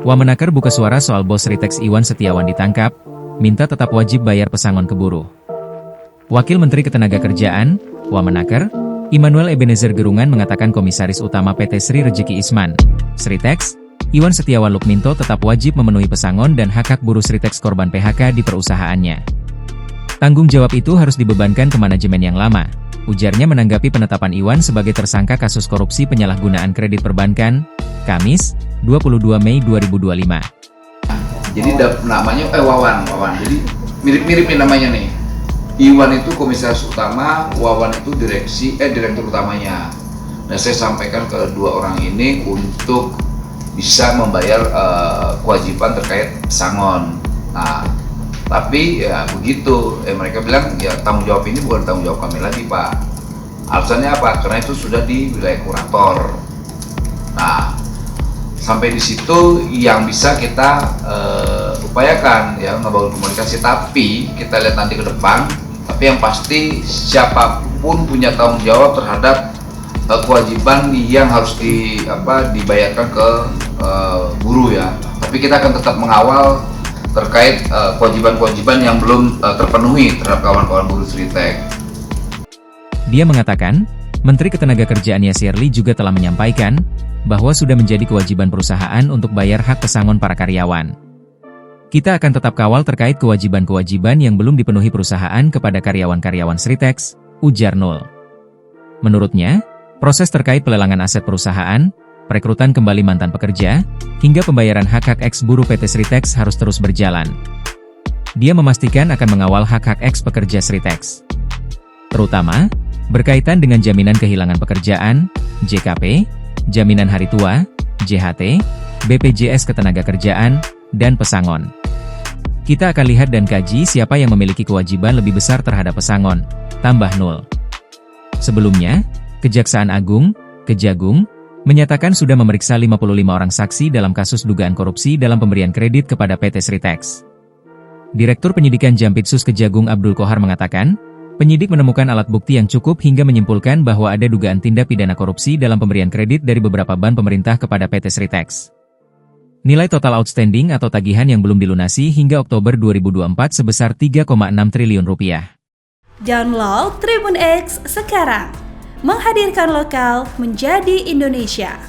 Wamenaker buka suara soal bos Ritex Iwan Setiawan ditangkap, minta tetap wajib bayar pesangon ke buruh. Wakil Menteri Ketenagakerjaan, Wamenaker, Immanuel Ebenezer Gerungan mengatakan Komisaris Utama PT Sri Rejeki Isman, Sritex, Iwan Setiawan Lukminto tetap wajib memenuhi pesangon dan hak-hak buruh Sritex korban PHK di perusahaannya. Tanggung jawab itu harus dibebankan ke manajemen yang lama, ujarnya menanggapi penetapan Iwan sebagai tersangka kasus korupsi penyalahgunaan kredit perbankan, Kamis, 22 Mei 2025. Jadi namanya Wawan. Jadi mirip-mirip nih namanya nih. Iwan itu komisaris utama, Wawan itu direktur utamanya. Nah, saya sampaikan ke dua orang ini untuk bisa membayar kewajiban terkait pesangon. Nah, tapi ya begitu, mereka bilang ya tanggung jawab ini bukan tanggung jawab kami lagi, Pak. Alasannya apa? Karena itu sudah di wilayah kurator. Nah, sampai di situ yang bisa kita upayakan ya ngebangun komunikasi, tapi kita lihat nanti ke depan. Tapi yang pasti siapapun punya tanggung jawab terhadap kewajiban yang harus dibayarkan ke buruh ya. Tapi kita akan tetap mengawal terkait kewajiban-kewajiban yang belum terpenuhi terhadap kawan-kawan buruh Sritex. Dia mengatakan, Menteri Ketenagakerjaan Yasirli juga telah menyampaikan bahwa sudah menjadi kewajiban perusahaan untuk bayar hak pesangon para karyawan. Kita akan tetap kawal terkait kewajiban-kewajiban yang belum dipenuhi perusahaan kepada karyawan-karyawan Sritex, ujar Nul. Menurutnya, proses terkait pelelangan aset perusahaan, perekrutan kembali mantan pekerja, hingga pembayaran hak-hak ex-buruh PT Sritex harus terus berjalan. Dia memastikan akan mengawal hak-hak ex-pekerja Sritex, terutama berkaitan dengan jaminan kehilangan pekerjaan, JKP, jaminan hari tua, JHT, BPJS Ketenagakerjaan, dan pesangon. Kita akan lihat dan kaji siapa yang memiliki kewajiban lebih besar terhadap pesangon, tambah Nul. Sebelumnya, Kejaksaan Agung, Kejagung, menyatakan sudah memeriksa 55 orang saksi dalam kasus dugaan korupsi dalam pemberian kredit kepada PT Sritex. Direktur Penyidikan Jampitsus Kejagung Abdul Kohar mengatakan, penyidik menemukan alat bukti yang cukup hingga menyimpulkan bahwa ada dugaan tindak pidana korupsi dalam pemberian kredit dari beberapa bank pemerintah kepada PT Sritex. Nilai total outstanding atau tagihan yang belum dilunasi hingga Oktober 2024 sebesar 3,6 triliun rupiah. Download Tribun X sekarang, menghadirkan lokal menjadi Indonesia.